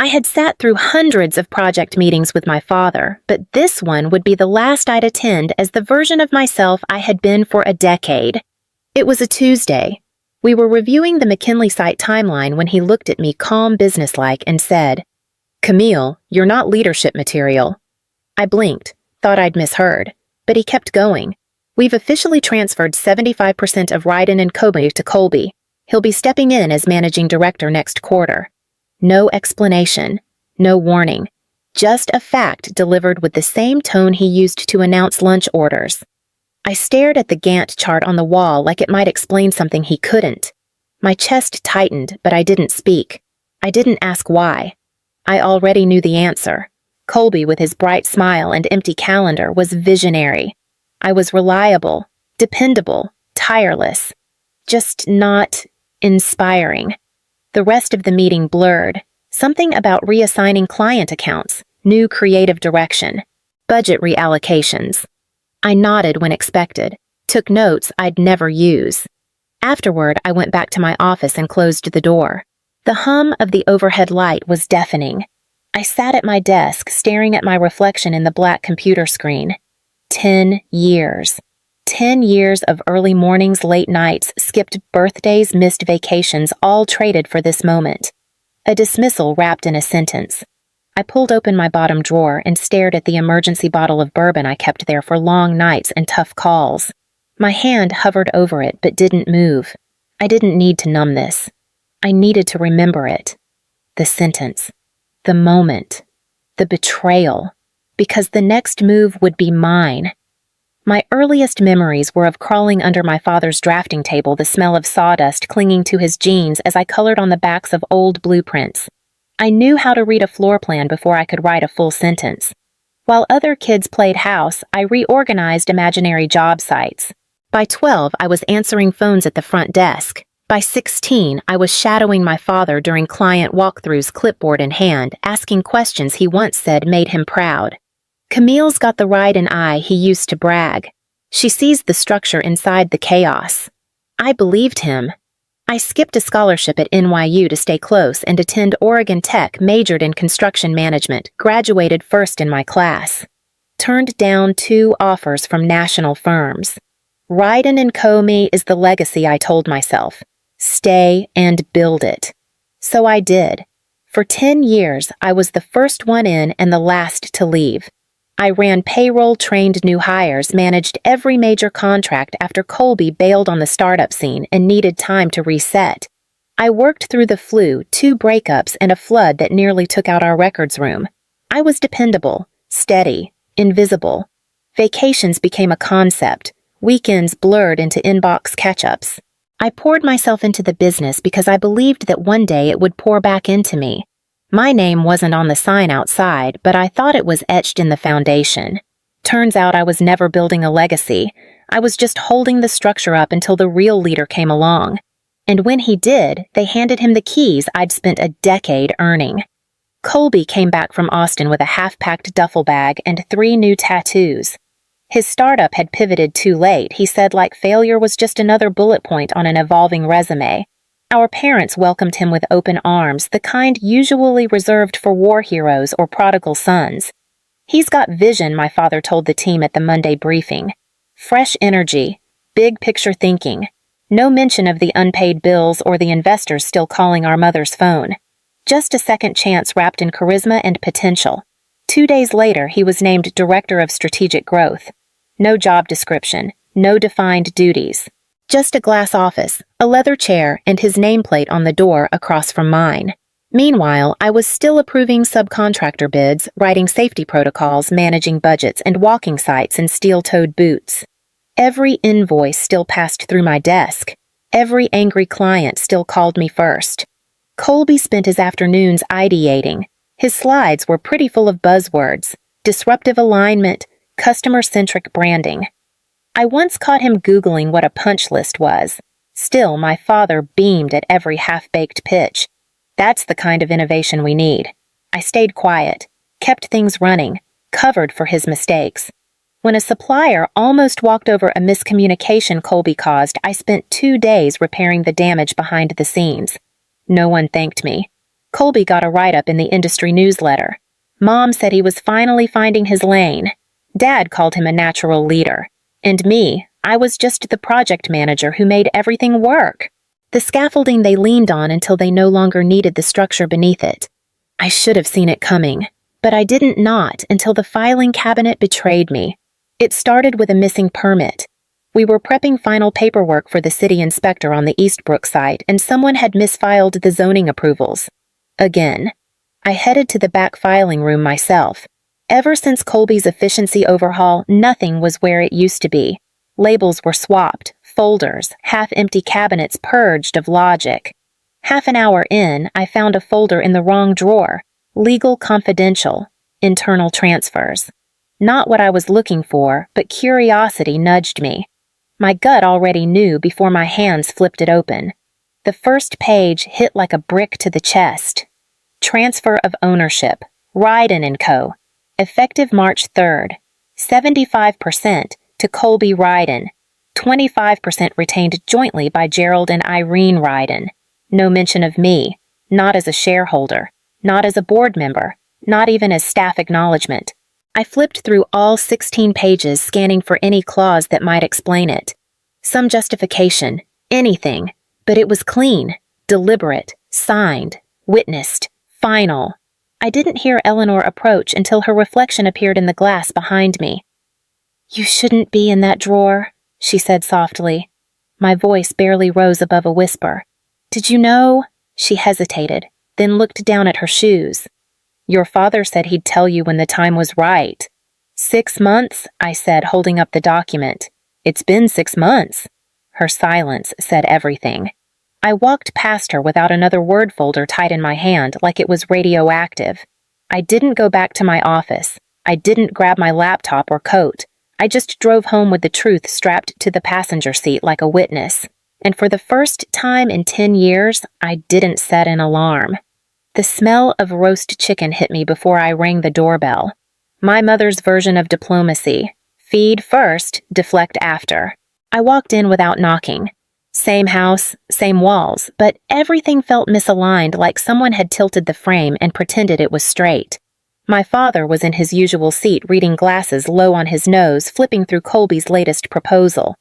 I had sat through hundreds of project meetings with my father, but this one would be the last I'd attend as the version of myself I had been for a decade. It was a Tuesday. We were reviewing the McKinley site timeline when he looked at me calm businesslike and said, "Camille, you're not leadership material." I blinked, thought I'd misheard, but he kept going. "We've officially transferred 75% of Ryden and Kobe to Colby. He'll be stepping in as managing director next quarter." No explanation, no warning, just a fact delivered with the same tone he used to announce lunch orders. I stared at the Gantt chart on the wall like it might explain something he couldn't. My chest tightened, but I didn't speak. I didn't ask why. I already knew the answer. Colby, with his bright smile and empty calendar, was visionary. I was reliable, dependable, tireless, just not inspiring. The rest of the meeting blurred. Something about reassigning client accounts, new creative direction, budget reallocations. I nodded when expected, took notes I'd never use. Afterward, I went back to my office and closed the door. The hum of the overhead light was deafening. I sat at my desk, staring at my reflection in the black computer screen. 10 years. 10 years of early mornings, late nights, skipped birthdays, missed vacations, all traded for this moment. A dismissal wrapped in a sentence. I pulled open my bottom drawer and stared at the emergency bottle of bourbon I kept there for long nights and tough calls. My hand hovered over it but didn't move. I didn't need to numb this. I needed to remember it. The sentence. The moment. The betrayal. Because the next move would be mine. My earliest memories were of crawling under my father's drafting table, the smell of sawdust clinging to his jeans as I colored on the backs of old blueprints. I knew how to read a floor plan before I could write a full sentence. While other kids played house, I reorganized imaginary job sites. By 12, I was answering phones at the front desk. By 16, I was shadowing my father during client walkthroughs, clipboard in hand, asking questions he once said made him proud. Camille's got the Ryden eye he used to brag. She sees the structure inside the chaos. I believed him. I skipped a scholarship at NYU to stay close and attend Oregon Tech, majored in construction management, graduated first in my class. Turned down 2 offers from national firms. Ryden and Comey is the legacy I told myself. Stay and build it. So I did. For 10 years, I was the first one in and the last to leave. I ran payroll, trained new hires, managed every major contract after Colby bailed on the startup scene and needed time to reset. I worked through the flu, 2 breakups, and a flood that nearly took out our records room. I was dependable, steady, invisible. Vacations became a concept. Weekends blurred into inbox catch-ups. I poured myself into the business because I believed that one day it would pour back into me. My name wasn't on the sign outside, but I thought it was etched in the foundation. Turns out I was never building a legacy. I was just holding the structure up until the real leader came along. And when he did, they handed him the keys I'd spent a decade earning. Colby came back from Austin with a half-packed duffel bag and 3 new tattoos. His startup had pivoted too late, he said, like failure was just another bullet point on an evolving resume. Our parents welcomed him with open arms, the kind usually reserved for war heroes or prodigal sons. He's got vision, my father told the team at the Monday briefing. Fresh energy, big picture thinking. No mention of the unpaid bills or the investors still calling our mother's phone. Just a second chance wrapped in charisma and potential. 2 days later, he was named Director of Strategic Growth. No job description, no defined duties. Just a glass office, a leather chair, and his nameplate on the door across from mine. Meanwhile, I was still approving subcontractor bids, writing safety protocols, managing budgets, and walking sites in steel-toed boots. Every invoice still passed through my desk. Every angry client still called me first. Colby spent his afternoons ideating. His slides were pretty full of buzzwords: disruptive alignment, customer-centric branding. I once caught him Googling what a punch list was. Still, my father beamed at every half-baked pitch. That's the kind of innovation we need. I stayed quiet, kept things running, covered for his mistakes. When a supplier almost walked over a miscommunication Colby caused, I spent 2 days repairing the damage behind the scenes. No one thanked me. Colby got a write-up in the industry newsletter. Mom said he was finally finding his lane. Dad called him a natural leader. And me, I was just the project manager who made everything work. The scaffolding they leaned on until they no longer needed the structure beneath it. I should have seen it coming, but I didn't not until the filing cabinet betrayed me. It started with a missing permit. We were prepping final paperwork for the city inspector on the Eastbrook site, and someone had misfiled the zoning approvals. Again. I headed to the back filing room myself. Ever since Colby's efficiency overhaul, nothing was where it used to be. Labels were swapped, folders, half-empty cabinets purged of logic. Half an hour in, I found a folder in the wrong drawer. Legal Confidential. Internal transfers. Not what I was looking for, but curiosity nudged me. My gut already knew before my hands flipped it open. The first page hit like a brick to the chest. Transfer of ownership. Ryden & Co. Effective March 3rd. 75% to Colby Ryden. 25% retained jointly by Gerald and Irene Ryden. No mention of me. Not as a shareholder. Not as a board member. Not even as staff acknowledgement. I flipped through all 16 pages, scanning for any clause that might explain it. Some justification. Anything. But it was clean. Deliberate. Signed. Witnessed. Final. I didn't hear Eleanor approach until her reflection appeared in the glass behind me. "You shouldn't be in that drawer," she said softly. My voice barely rose above a whisper. "Did you know?" She hesitated, then looked down at her shoes. "Your father said he'd tell you when the time was right." 6 months, I said, holding up the document. "It's been 6 months." Her silence said everything. I walked past her without another word folder tight in my hand like it was radioactive. I didn't go back to my office. I didn't grab my laptop or coat. I just drove home with the truth strapped to the passenger seat like a witness. And for the first time in 10 years, I didn't set an alarm. The smell of roast chicken hit me before I rang the doorbell. My mother's version of diplomacy. Feed first, deflect after. I walked in without knocking. Same house, same walls, but everything felt misaligned, like someone had tilted the frame and pretended it was straight. My father was in his usual seat, reading glasses low on his nose, flipping through Colby's latest proposal.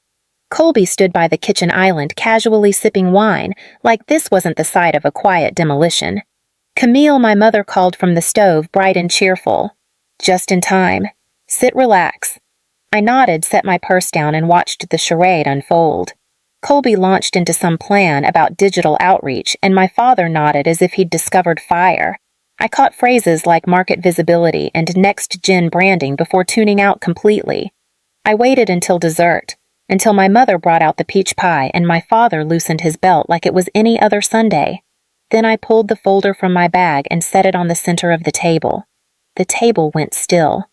Colby stood by the kitchen island, casually sipping wine, like this wasn't the site of a quiet demolition. Camille, my mother, called from the stove, bright and cheerful. "Just in time. Sit, relax." I nodded, set my purse down, and watched the charade unfold. Colby launched into some plan about digital outreach, and my father nodded as if he'd discovered fire. I caught phrases like market visibility and next-gen branding before tuning out completely. I waited until dessert, until my mother brought out the peach pie and my father loosened his belt like it was any other Sunday. Then I pulled the folder from my bag and set it on the center of the table. The table went still.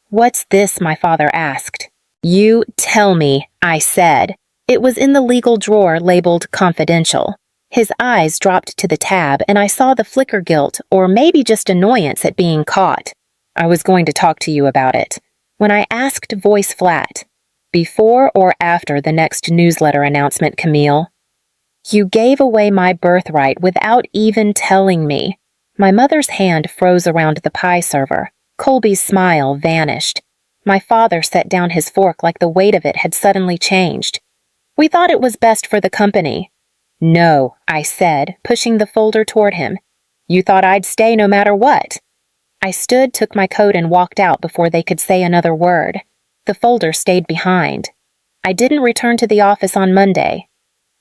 "What's this?" my father asked. "You tell me," I said. It was in the legal drawer labeled Confidential. His eyes dropped to the tab, and I saw the flicker guilt, or maybe just annoyance at being caught. "I was going to talk to you about it." When I asked, voice flat, "Before or after the next newsletter announcement, Camille?" "You gave away my birthright without even telling me." My mother's hand froze around the pie server. Colby's smile vanished. My father set down his fork like the weight of it had suddenly changed. "We thought it was best for the company." "No," I said, pushing the folder toward him. "You thought I'd stay no matter what." I stood, took my coat, and walked out before they could say another word. The folder stayed behind. I didn't return to the office on Monday.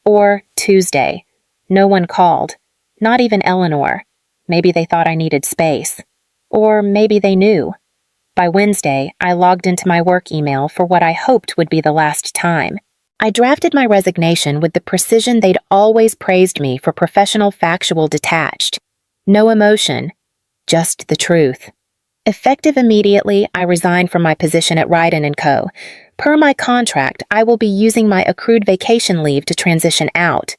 Or Tuesday. No one called. Not even Eleanor. Maybe they thought I needed space. Or maybe they knew. By Wednesday, I logged into my work email for what I hoped would be the last time. I drafted my resignation with the precision they'd always praised me for: professional, factual, detached. No emotion, just the truth. Effective immediately, I resigned from my position at Ryden & Co. Per my contract, I will be using my accrued vacation leave to transition out.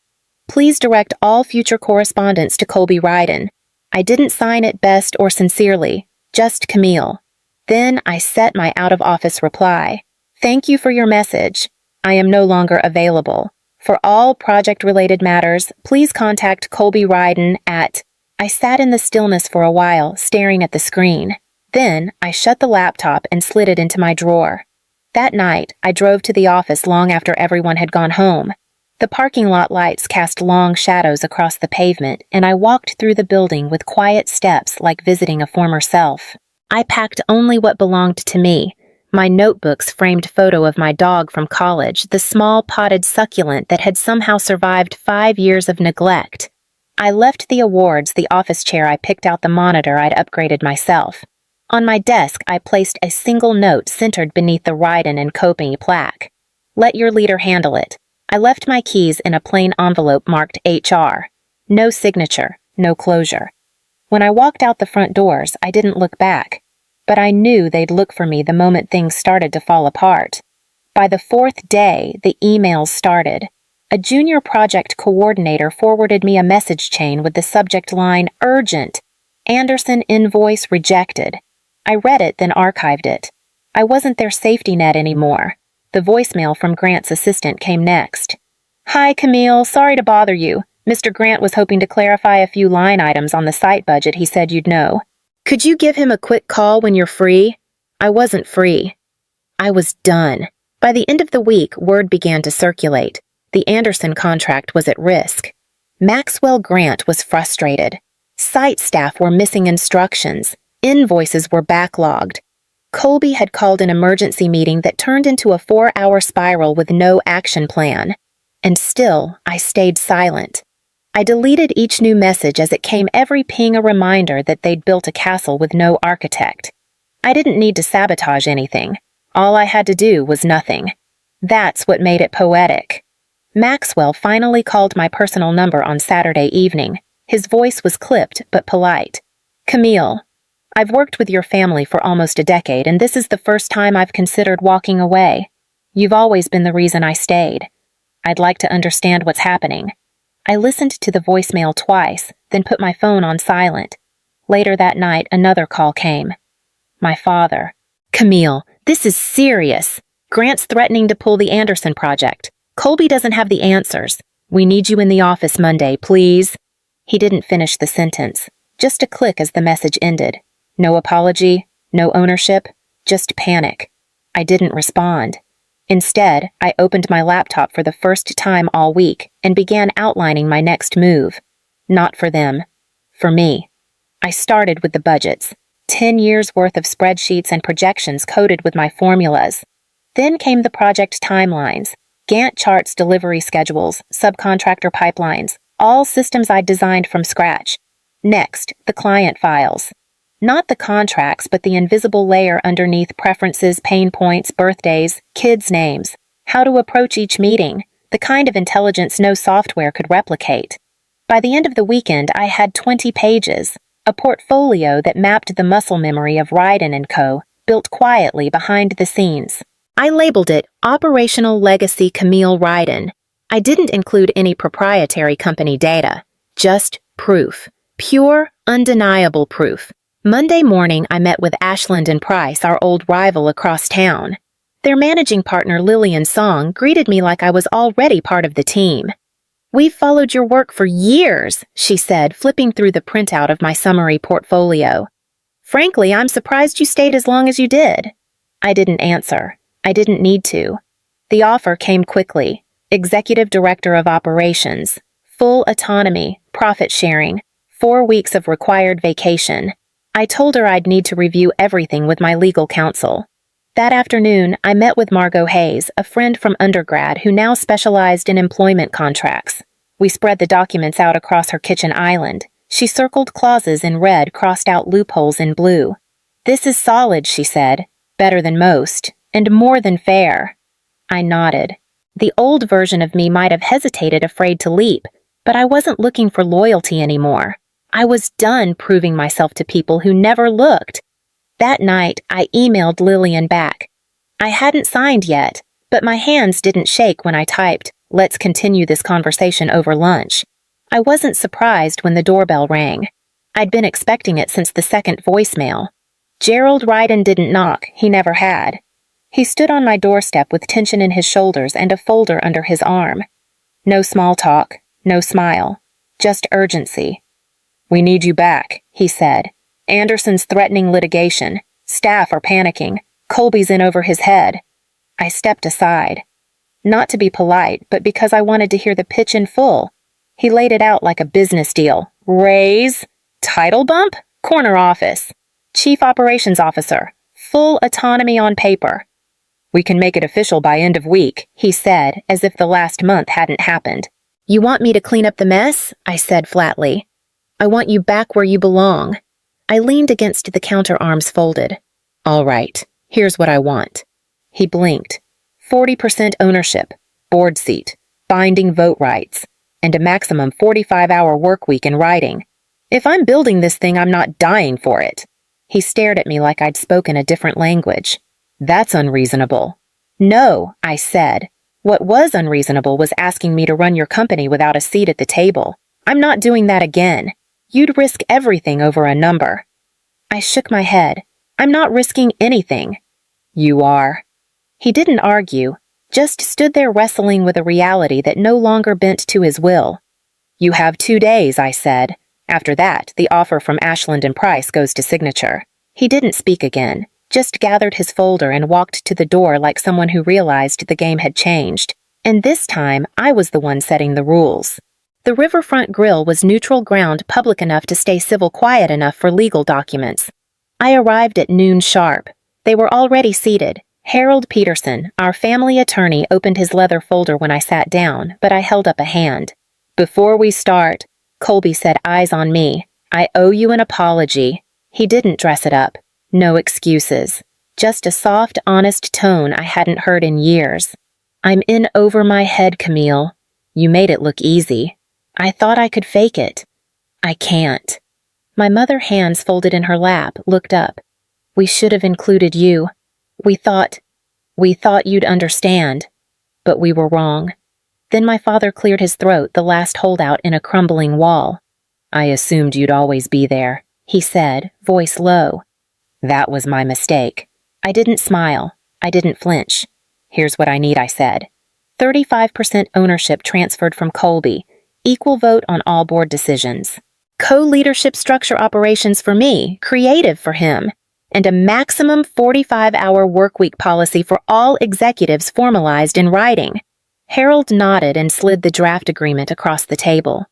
Please direct all future correspondence to Colby Ryden. I didn't sign it best or sincerely, just Camille. Then I set my out-of-office reply. "Thank you for your message. I am no longer available. For all project-related matters, please contact Colby Ryden at..." I sat in the stillness for a while, staring at the screen. Then, I shut the laptop and slid it into my drawer. That night, I drove to the office long after everyone had gone home. The parking lot lights cast long shadows across the pavement, and I walked through the building with quiet steps like visiting a former self. I packed only what belonged to me: my notebook's framed photo of my dog from college, the small potted succulent that had somehow survived 5 years of neglect. I left the awards the office chair I picked out the monitor I'd upgraded myself. On my desk, I placed a single note centered beneath the Ryden & Company plaque. Let your leader handle it. I left my keys in a plain envelope marked HR. No signature, no closure. When I walked out the front doors, I didn't look back. But I knew they'd look for me the moment things started to fall apart. By the 4th day, the emails started. A junior project coordinator forwarded me a message chain with the subject line, "Urgent. Anderson invoice rejected." I read it, then archived it. I wasn't their safety net anymore. The voicemail from Grant's assistant came next. "Hi, Camille. Sorry to bother you. Mr. Grant was hoping to clarify a few line items on the site budget he said you'd know. Could you give him a quick call when you're free?" I wasn't free. I was done. By the end of the week, word began to circulate. The Anderson contract was at risk. Maxwell Grant was frustrated. Site staff were missing instructions. Invoices were backlogged. Colby had called an emergency meeting that turned into a 4-hour spiral with no action plan. And still, I stayed silent. I deleted each new message as it came, every ping a reminder that they'd built a castle with no architect. I didn't need to sabotage anything. All I had to do was nothing. That's what made it poetic. Maxwell finally called my personal number on Saturday evening. His voice was clipped but polite. "Camille, I've worked with your family for almost a decade, and this is the first time I've considered walking away. You've always been the reason I stayed. I'd like to understand what's happening." I listened to the voicemail twice, then put my phone on silent. Later that night, another call came. My father. "Camille, this is serious. Grant's threatening to pull the Anderson project. Colby doesn't have the answers. We need you in the office Monday, please." He didn't finish the sentence. Just a click as the message ended. No apology, no ownership, just panic. I didn't respond. Instead, I opened my laptop for the first time all week and began outlining my next move. Not for them. For me. I started with the budgets. 10 years' worth of spreadsheets and projections coded with my formulas. Then came the project timelines, Gantt charts, delivery schedules, subcontractor pipelines, all systems I'd designed from scratch. Next, the client files. Not the contracts, but the invisible layer underneath: preferences, pain points, birthdays, kids' names, how to approach each meeting, the kind of intelligence no software could replicate. By the end of the weekend, I had 20 pages, a portfolio that mapped the muscle memory of Ryden & Co., built quietly behind the scenes. I labeled it Operational Legacy Camille Ryden. I didn't include any proprietary company data, just proof. Pure, undeniable proof. Monday morning, I met with Ashland & Price, our old rival across town. Their managing partner, Lillian Song, greeted me like I was already part of the team. "We've followed your work for years," she said, flipping through the printout of my summary portfolio. "Frankly, I'm surprised you stayed as long as you did." I didn't answer. I didn't need to. The offer came quickly. Executive Director of Operations. Full autonomy, profit sharing, 4 weeks of required vacation. I told her I'd need to review everything with my legal counsel. That afternoon, I met with Margot Hayes, a friend from undergrad who now specialized in employment contracts. We spread the documents out across her kitchen island. She circled clauses in red, crossed out loopholes in blue. "This is solid," she said. "Better than most, and more than fair." I nodded. The old version of me might have hesitated, afraid to leap, but I wasn't looking for loyalty anymore. I was done proving myself to people who never looked. That night, I emailed Lillian back. I hadn't signed yet, but my hands didn't shake when I typed, "Let's continue this conversation over lunch." I wasn't surprised when the doorbell rang. I'd been expecting it since the second voicemail. Gerald Ryden didn't knock, he never had. He stood on my doorstep with tension in his shoulders and a folder under his arm. No small talk, no smile, just urgency. "We need you back," he said. "Anderson's threatening litigation. Staff are panicking. Colby's in over his head." I stepped aside. Not to be polite, but because I wanted to hear the pitch in full. He laid it out like a business deal. Raise, title bump, corner office, chief operations officer, full autonomy on paper. "We can make it official by end of week," he said, as if the last month hadn't happened. "You want me to clean up the mess?" I said flatly. "I want you back where you belong." I leaned against the counter, arms folded. "All right, here's what I want." He blinked. 40% ownership, board seat, binding vote rights, and a maximum 45-hour work week in writing. If I'm building this thing, I'm not dying for it. He stared at me like I'd spoken a different language. "That's unreasonable." "No," I said. "What was unreasonable was asking me to run your company without a seat at the table. I'm not doing that again. You'd risk everything over a number." I shook my head. "I'm not risking anything." "You are." He didn't argue, just stood there wrestling with a reality that no longer bent to his will. "You have 2 days," I said. "After that, the offer from Ashland and Price goes to signature." He didn't speak again, just gathered his folder and walked to the door like someone who realized the game had changed. And this time, I was the one setting the rules. The Riverfront Grill was neutral ground, public enough to stay civil, quiet enough for legal documents. I arrived at noon sharp. They were already seated. Harold Peterson, our family attorney, opened his leather folder when I sat down, but I held up a hand. "Before we start," Colby said, eyes on me, "I owe you an apology." He didn't dress it up. No excuses. Just a soft, honest tone I hadn't heard in years. "I'm in over my head, Camille. You made it look easy. I thought I could fake it. I can't." My mother, hands folded in her lap, looked up. "We should have included you. We thought you'd understand. But we were wrong." Then my father cleared his throat, the last holdout in a crumbling wall. "I assumed you'd always be there," he said, voice low. "That was my mistake." I didn't smile. I didn't flinch. "Here's what I need," I said. 35% ownership transferred from Colby. Equal vote on all board decisions. Co-leadership structure operations for me, creative for him. And a maximum 45-hour workweek policy for all executives formalized in writing. Harold nodded and slid the draft agreement across the table.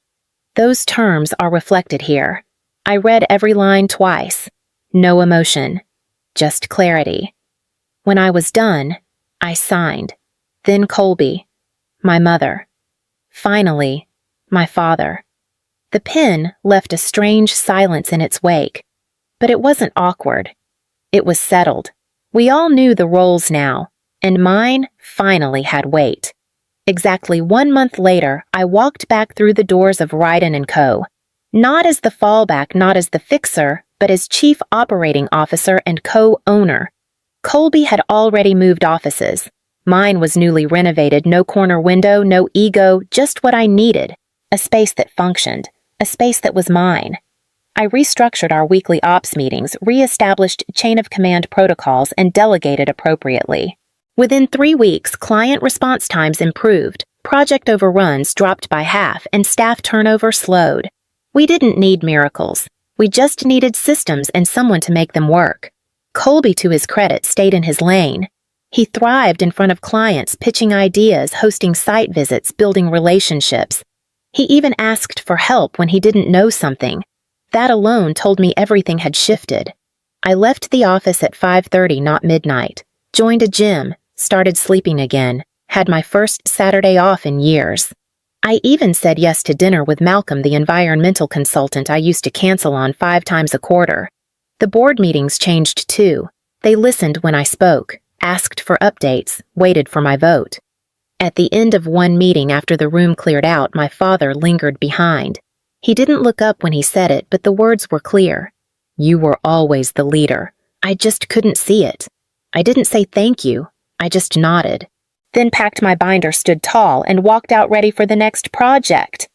"Those terms are reflected here." I read every line twice. No emotion, just clarity. When I was done, I signed. Then Colby, my mother. Finally, my father. The pen left a strange silence in its wake, but it wasn't awkward. It was settled. We all knew the roles now, and mine finally had weight. Exactly 1 month later, I walked back through the doors of Ryden & Co. Not as the fallback, not as the fixer, but as chief operating officer and co-owner. Colby had already moved offices. Mine was newly renovated, no corner window, no ego, just what I needed. A space that functioned, a space that was mine. I restructured our weekly ops meetings, re-established chain of command protocols, and delegated appropriately. Within 3 weeks, client response times improved, project overruns dropped by half, and staff turnover slowed. We didn't need miracles. We just needed systems and someone to make them work. Colby, to his credit, stayed in his lane. He thrived in front of clients, pitching ideas, hosting site visits, building relationships. He even asked for help when he didn't know something. That alone told me everything had shifted. I left the office at 5:30, not midnight, joined a gym, started sleeping again, had my first Saturday off in years. I even said yes to dinner with Malcolm, the environmental consultant I used to cancel on 5 times a quarter. The board meetings changed too. They listened when I spoke, asked for updates, waited for my vote. At the end of one meeting after the room cleared out, my father lingered behind. He didn't look up when he said it, but the words were clear. "You were always the leader. I just couldn't see it." I didn't say thank you. I just nodded. Then packed my binder, stood tall, and walked out ready for the next project.